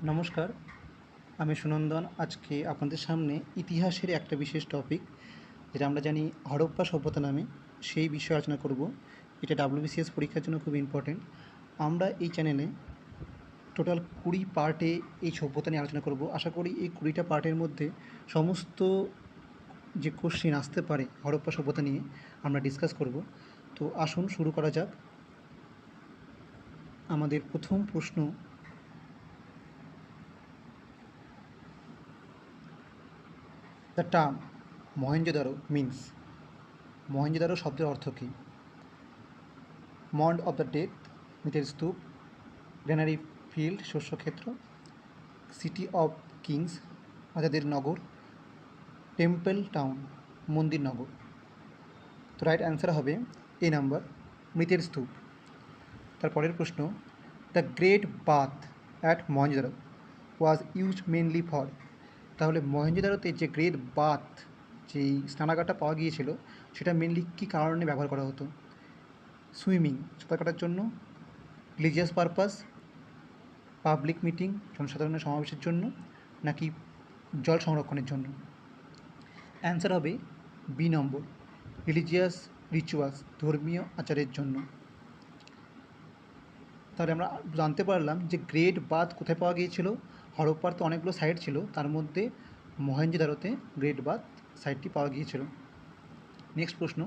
নমস্কার, আমি সুনন্দন। আজকে আপনাদের সামনে ইতিহাসের একটা বিশেষ টপিক, যেটা আমরা জানি হরপ্পা সভ্যতা নামে, সেই বিষয়ে আলোচনা করব। এটা WBCS পরীক্ষার জন্য খুব ইম্পর্টেন্ট। আমরা এই চ্যানেলে টোটাল 20 পার্টে এই সভ্যতা নিয়ে আলোচনা করব। আশা করি এই 20টা পার্টের মধ্যে সমস্ত যে কোশ্চেন আসতে পারে হরপ্পা সভ্যতা নিয়ে আমরা ডিসকাস করব। তো আসুন শুরু করা যাক। আমাদের প্রথম প্রশ্ন, the term Mohenjo-daro means, Mohenjo-daro শব্দের অর্থ কী? মন্ড অফ দ্য ডেথ, মৃতের স্তূপ; গ্র্যানারি ফিল্ড, শস্যক্ষেত্র; সিটি অফ কিংস, রাজাদের নগর; টেম্পল টাউন, মন্দির নগর। তো রাইট অ্যান্সার হবে এ নাম্বার, মৃতের স্তূপ। তারপরের প্রশ্ন, the great bath at Mohenjodaro was used mainly for. তাহলে মহেঞ্জোদারোতে যে গ্রেট বাথ, যেই স্নানাগারটা পাওয়া গিয়েছিল, সেটা মেনলি কী কারণে ব্যবহার করা হতো? সুইমিং, সাঁতার কাটার জন্য; রিলিজিয়াস পারপাস, পাবলিক মিটিং, জনসাধারণের সমাবেশের জন্য; নাকি জল সংরক্ষণের জন্য? অ্যান্সার হবে বি নম্বর, রিলিজিয়াস রিচুয়ালস, ধর্মীয় আচারের জন্য। তাহলে আমরা জানতে পারলাম যে গ্রেট বাথ কোথায় পাওয়া গিয়েছিল। হরপ্পার তো অনেকগুলো সাইট ছিল, তার মধ্যে মহেঞ্জোদারোতে গ্রেট বাথ সাইটটি পাওয়া গিয়েছিল। নেক্সট প্রশ্ন,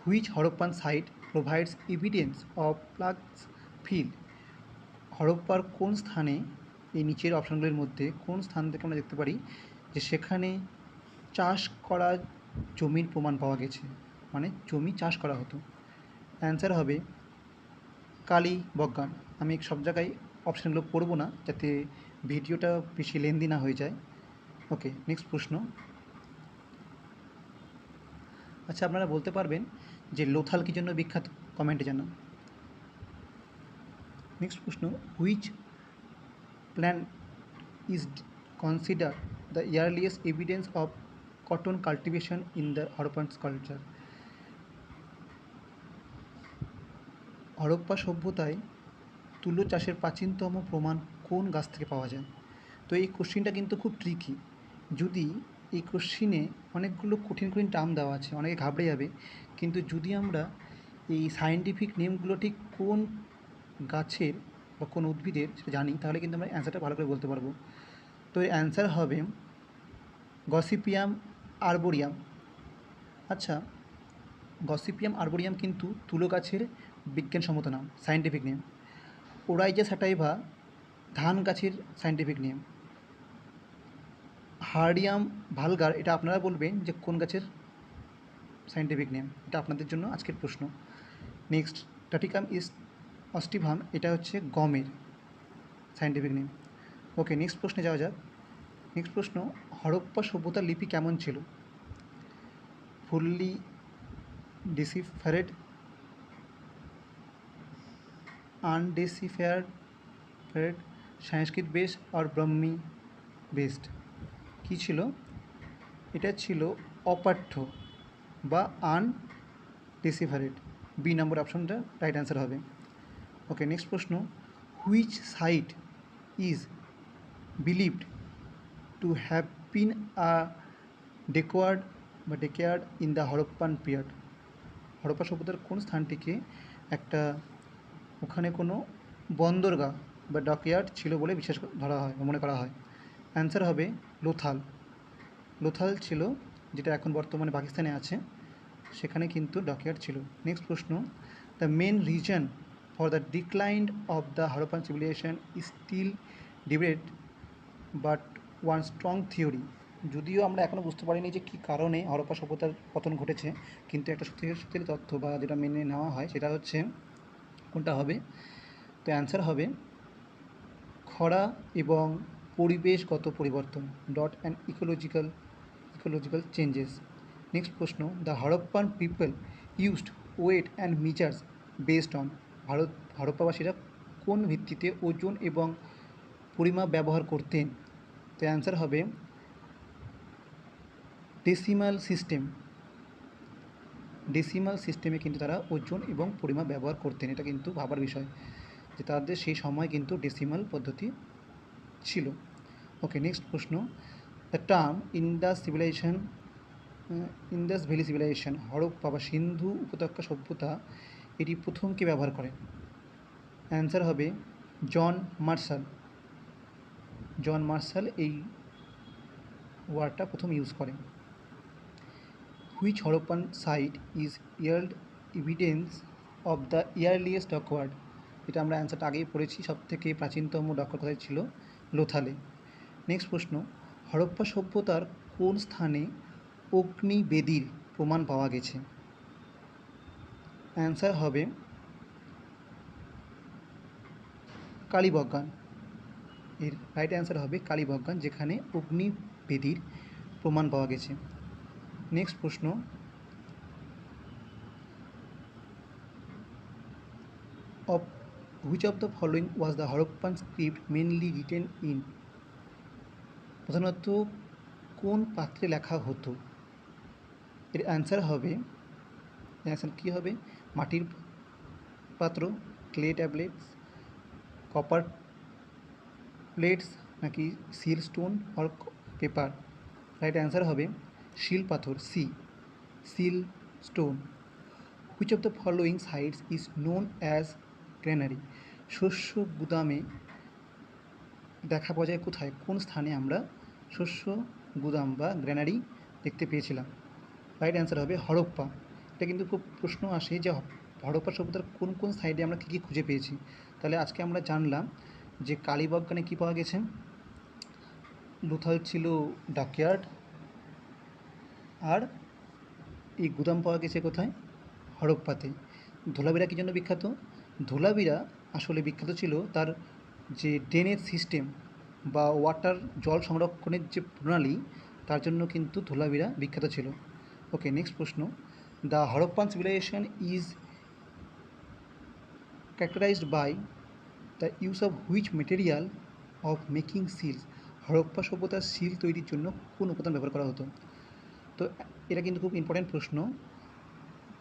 which Harappan site provides evidence of ploughed field. হরপ্পার কোন স্থানে, এই নিচের অপশানগুলির মধ্যে কোন স্থান থেকে আমরা দেখতে পারি যে সেখানে চাষ করা জমির প্রমাণ পাওয়া গেছে, মানে জমি চাষ করা হতো? অ্যান্সার হবে কালীবজ্ঞান। আমি সব জায়গায় অপশানগুলো পড়বো না, যাতে ভিডিওটা বেশি লেন্দি না হয়ে যায়। ওকে, নেক্সট প্রশ্ন। আচ্ছা, আপনারা বলতে পারবেন যে লোথাল কী জন্য বিখ্যাত? কমেন্টে জানান। নেক্সট প্রশ্ন, which plan is considered the earliest evidence of cotton cultivation in the Harappan culture. Harappa সভ্যতায় তুলো চাষের প্রাচীনতম প্রমাণ কোন গাছ থেকে পাওয়া যায়? তো এই কোশ্চিনটা কিন্তু খুব ট্রিকি। যদি এই কোশ্চিনে অনেকগুলো কঠিন কঠিন টার্ম দেওয়া আছে, অনেকে ঘাবড়ে যাবে, কিন্তু যদি আমরা এই সায়েন্টিফিক নেমগুলো ঠিক কোন গাছের বা কোন উদ্ভিদের সেটা জানি, তাহলে কিন্তু আমরা অ্যান্সারটা ভালো করে বলতে পারবো। তো এর অ্যান্সার হবে গসিপিয়াম আরবোরিয়াম। আচ্ছা, গসিপিয়াম আরবোরিয়াম কিন্তু তুলো গাছের বিজ্ঞানসম্মত নাম, সায়েন্টিফিক নেম। ওরাইজা স্যাটাইভা ধান গাছের সায়েন্টিফিক নেম। হার্ডিয়াম ভালগার, এটা আপনারা বলবেন যে কোন গাছের সায়েন্টিফিক নেম। এটা আপনাদের জন্য আজকের প্রশ্ন। নেক্সট, টাটিকাম ইস অস্টিভাম, এটা হচ্ছে গমের সায়েন্টিফিক নেম। ওকে, নেক্সট প্রশ্নে যাওয়া যাক। নেক্সট প্রশ্ন, হরপ্পা সভ্যতার লিপি কেমন ছিল? ফুললি ডিসিফারেড, আনডেসিফায়ার্ড, সংস্কৃত বেস আর ব্রাহ্মী বেসড? কী ছিল? এটা ছিল অপাঠ্য বা আনডেসিফারেড। বি নম্বর অপশনটা রাইট অ্যান্সার হবে। ওকে, নেক্সট প্রশ্ন, which site is believed to have been a dockyard in the Harappan period. Harappa সভ্যতার কোন স্থানটিকে একটা, ওখানে কোনো বন্দরগাহ বা ডকইয়ার্ড ছিল বলে বিশ্বাস ধরা হয় বা মনে করা হয়? অ্যান্সার হবে লোথাল। লোথাল ছিল, যেটা এখন বর্তমানে পাকিস্তানে আছে, সেখানে কিন্তু ডকইয়ার্ড ছিল। নেক্সট প্রশ্ন, the main reason for the decline of the Harappan civilisation is still debate but one strong theory. যদিও আমরা এখনও বুঝতে পারিনি যে কী কারণে হরপ্পা সভ্যতার পতন ঘটেছে, কিন্তু একটা সত্যি তথ্য বা যেটা মেনে নেওয়া হয় সেটা হচ্ছে, কোনটা হবে? তো অ্যান্সার হবে খরা এবং পরিবেশগত পরিবর্তন, ডট অ্যান্ড ইকোলজিক্যাল চেঞ্জেস। নেক্সট প্রশ্ন, the Harappan people used weight and measures based on. হরপ্পাবাসীরা কোন ভিত্তিতে ওজন এবং পরিমাপ ব্যবহার করতেন? তো অ্যান্সার হবে ডেসিমাল সিস্টেম। ডেসিমাল সিস্টেমে কিন্তু তারা ওজন এবং পরিমাপ ব্যবহার করতেন। এটা কিন্তু ভাবার বিষয় যে তাদের সেই সময় কিন্তু ডেসিমাল পদ্ধতি ছিল। ওকে, নেক্সট প্রশ্ন, the term Indus valley civilisation, Harappa বা সিন্ধু উপত্যকা সভ্যতা, এটি প্রথম কে ব্যবহার করে? অ্যান্সার হবে জন মার্শাল। জন মার্শাল এই ওয়ার্ডটা প্রথম ইউজ করেন। Which Harappan site is yield evidence of the earliest dockyard, এটা আমরা অ্যান্সারটা আগেই পড়েছি, সবথেকে প্রাচীনতম ডকওয়ার্ড কোথায় ছিল? লোথালে। নেক্সট প্রশ্ন, হরপ্পা সভ্যতার কোন স্থানে অগ্নিবেদীর প্রমাণ পাওয়া গেছে? অ্যান্সার হবে কালীবজ্ঞান। এর রাইট অ্যান্সার হবে কালীবজ্ঞান, যেখানে অগ্নিবেদীর প্রমাণ পাওয়া গেছে। নেক্সট প্রশ্ন, of which of the following was the Harappan script mainly written in? প্রধানত কোন পাত্রে লেখা হতো? এর অ্যান্সার হবে, অ্যান্সার কী হবে? মাটির পাত্র, ক্লে ট্যাবলেটস, কপার প্লেটস, নাকি seal stone or paper? Right answer হবে শিল পাথর, C, seal stone. Which of the following sites is known as granary, শস্য গুদামে দেখা পাওয়া যায় কোথায়? কোন স্থানে আমরা শস্য গুদাম বা গ্র্যানারি দেখতে পেয়েছিলাম? রাইট অ্যান্সার হবে হরপ্পা। এটা কিন্তু খুব প্রশ্ন আসে যে হরপ্পা সভ্যতার কোন কোন সাইডে আমরা কী কী খুঁজে পেয়েছি। তাহলে আজকে আমরা জানলাম যে কালীবজ্ঞানে কী পাওয়া গেছে, লোথাল ছিল ডাকইয়ার্ড, আর এই গুদাম পাওয়া গেছে কোথায়? হরপ্পাতে। ধোলাবিরা কী জন্য বিখ্যাত? ধোলাবিরা আসলে বিখ্যাত ছিল তার যে ড্রেনেজ সিস্টেম বা ওয়াটার জল সংরক্ষণের যে প্রণালী, তার জন্য কিন্তু ধোলাবিরা বিখ্যাত ছিল। ওকে, নেক্সট প্রশ্ন, the Harappan civilisation is characterised by the use of which material of making seals, Harappa সভ্যতার সিল তৈরির জন্য কোন উপাদান ব্যবহার করা হতো? তো এটা কিন্তু খুব ইম্পর্ট্যান্ট প্রশ্ন।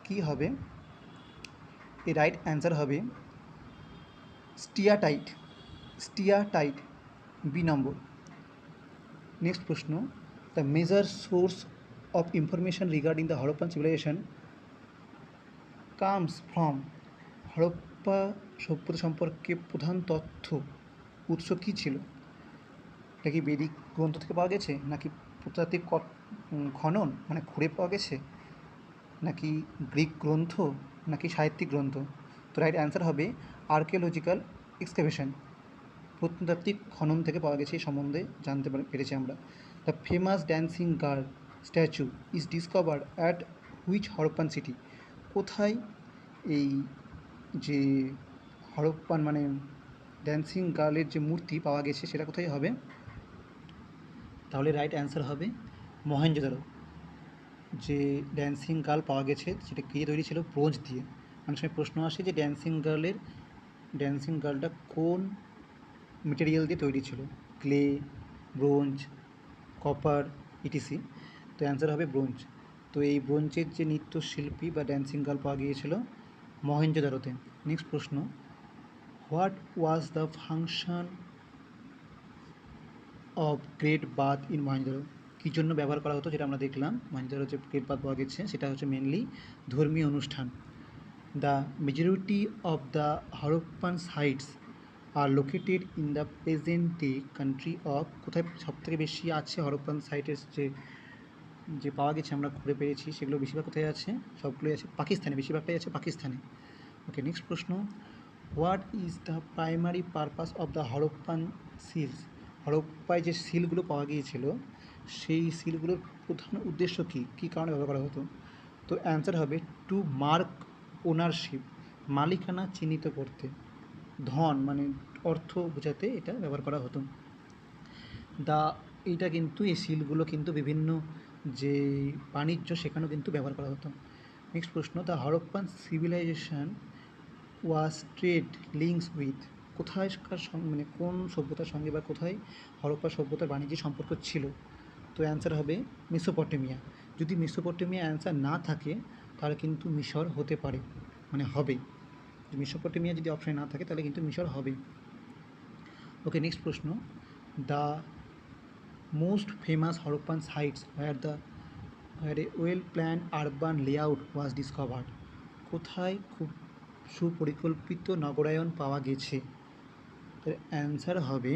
কি হবে? এর রাইট অ্যান্সার হবে steatite, steatite, B number. Next প্রশ্ন, the major source of information regarding the Harappan civilisation comes from, Harappa সভ্যতা সম্পর্কে প্রধান তথ্য উৎস কী ছিল? এটা কি বৈদিক গ্রন্থ থেকে পাওয়া গেছে, নাকি প্রত্নতাত্ত্বিক খনন মানে খুঁড়ে পাওয়া গেছে, নাকি গ্রিক গ্রন্থ, নাকি সাহিত্যিক গ্রন্থ? তো রাইট অ্যান্সার হবে আর্কিওলজিক্যাল এক্সকাভেশন, প্রত্নতাত্ত্বিক খনন থেকে পাওয়া গেছে, এই সম্বন্ধে জানতে পেরেছি আমরা। The famous dancing girl statue is discovered at which Harappan city, কোথায় এই যে হরপ্পান মানে ড্যান্সিং গার্লের যে মূর্তি পাওয়া গেছে সেটা কোথায় হবে? তাহলে রাইট অ্যান্সার হবে মহেঞ্জোদারো। যে ড্যান্সিং গার্ল পাওয়া গেছে সেটা কী তৈরি ছিল? ব্রোঞ্জ দিয়ে। অনেক সময় প্রশ্ন আসে যে ড্যান্সিং গার্লটা কোন মেটেরিয়াল দিয়ে তৈরি ছিল, ক্লে, ব্রোঞ্জ, কপার, ইটিসি। তো অ্যান্সার হবে ব্রোঞ্জ। তো এই ব্রোঞ্জের যে নৃত্যশিল্পী বা ড্যান্সিং গার্ল পাওয়া গিয়েছিল মহেঞ্জোদারোতে। নেক্সট প্রশ্ন, what was the function of great bath in Mohenjodaro, কী জন্য ব্যবহার করা হতো? যেটা আমরা দেখলাম মহেঞ্জোদারো যে গ্রেট বাথ পাওয়া গেছে সেটা হচ্ছে মেনলি ধর্মীয় অনুষ্ঠান। The majority of the Harappan sites are located in the present day country of, কোথায় সবথেকে বেশি আছে হরপ্পান সাইটের যে পাওয়া গেছে আমরা ঘুরে পেয়েছি সেগুলো বেশিরভাগ কোথায় আছে? সবগুলোই আছে পাকিস্তানে, বেশিরভাগটাই আছে পাকিস্তানে। ওকে, নেক্সট প্রশ্ন, what is the primary purpose of the Harappan seals, হরপ্পায় যে সিলগুলো পাওয়া গিয়েছিল সেই সিলগুলোর প্রধান উদ্দেশ্য কী, কী কারণে ব্যবহার করা হতো? তো অ্যান্সার হবে টু মার্ক ওনারশিপ, মালিকানা চিহ্নিত করতে, ধন মানে অর্থ বোঝাতে এটা ব্যবহার করা হতো। এইটা কিন্তু এই সিলগুলো কিন্তু বিভিন্ন যে বাণিজ্য সেখানেও কিন্তু ব্যবহার করা হতো। নেক্সট প্রশ্ন, the Harappan civilisation was trade links with, কোথায়কার মানে কোন সভ্যতার সঙ্গে বা কোথায় হরপ্পা সভ্যতার বাণিজ্যিক সম্পর্ক ছিল? তো অ্যান্সার হবে মেসোপটেমিয়া। যদি মেসোপটেমিয়া অ্যান্সার না থাকে তাহলে কিন্তু মিশর হতে পারে, মানে হবে। মেসোপটেমিয়া যদি অপশানে না থাকে তাহলে কিন্তু মিশর হবে। ওকে, নেক্সট প্রশ্ন, the most famous Harappan sites where a well planned urban layout was discovered. কোথায় খুব সুপরিকল্পিত নগরায়ন পাওয়া গেছে? এর অ্যান্সার হবে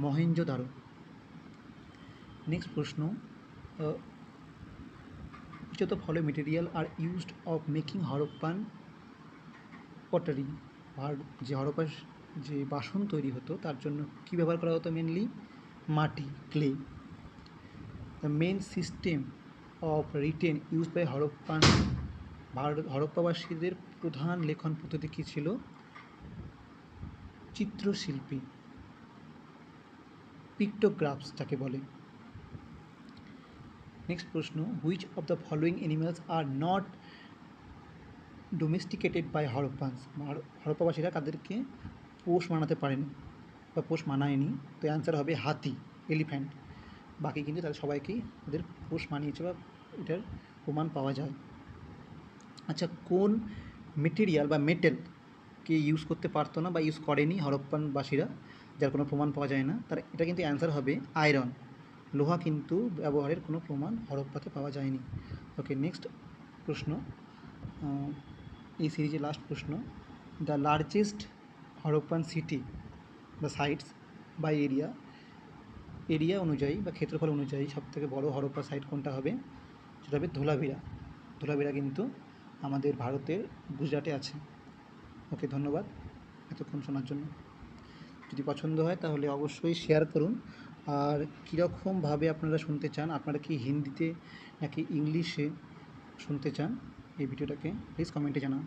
মহেঞ্জোদারো। নেক্সট প্রশ্ন, which of the following material are used of making Harappan pottery? আর যে হরপ্পার যে বাসন তৈরি হতো তার জন্য কী ব্যবহার করা হতো? মেনলি মাটি, clay. The main system of written use by হরপ্পাবাসীদের প্রধান লেখন পদ্ধতি কী ছিল? চিত্রশিল্পী, পিক্টোগ্রাফস যাকে বলে। নেক্সট প্রশ্ন, which of the following animals are not domesticated by Harappans? হরপ্পাবাসীরা কাদেরকে পোষ মানাতে পারেনি বা পোষ মানায়নি? তো অ্যান্সার হবে হাতি, এলিফ্যান্ট। বাকি কিন্তু তাদের সবাইকেই ওদের পোষ মানিয়েছে বা এটার প্রমাণ পাওয়া যায়। আচ্ছা, কোন মেটেরিয়াল বা মেটেলকে ইউজ করতে পারতো না বা ইউজ করেনি হরপ্পানবাসীরা, যার কোনো প্রমাণ পাওয়া যায় না? তার এটা কিন্তু অ্যান্সার হবে আয়রন। লোহা কিন্তু ব্যবহারের কোনো প্রমাণ হরপ্পাতে পাওয়া যায়নি। ওকে, নেক্সট প্রশ্ন, এই সিরিজের লাস্ট প্রশ্ন, দ্য লার্জেস্ট হরপ্পান সিটি বা সাইটস বাই এরিয়া অনুযায়ী বা ক্ষেত্রফল অনুযায়ী সবথেকে বড় হরপ্পা সাইট কোনটা হবে? সেটা হবে ধোলাভিরা। ধোলাভিরা কিন্তু আমাদের ভারতের গুজরাটে আছে। ওকে, ধন্যবাদ এতক্ষণ শোনার জন্য। যদি পছন্দ হয় তাহলে অবশ্যই শেয়ার করুন। আর কীরকমভাবে আপনারা শুনতে চান, আপনারা কি হিন্দিতে নাকি ইংলিশে শুনতে চান এই ভিডিওটাকে, প্লিজ কমেন্টে জানান।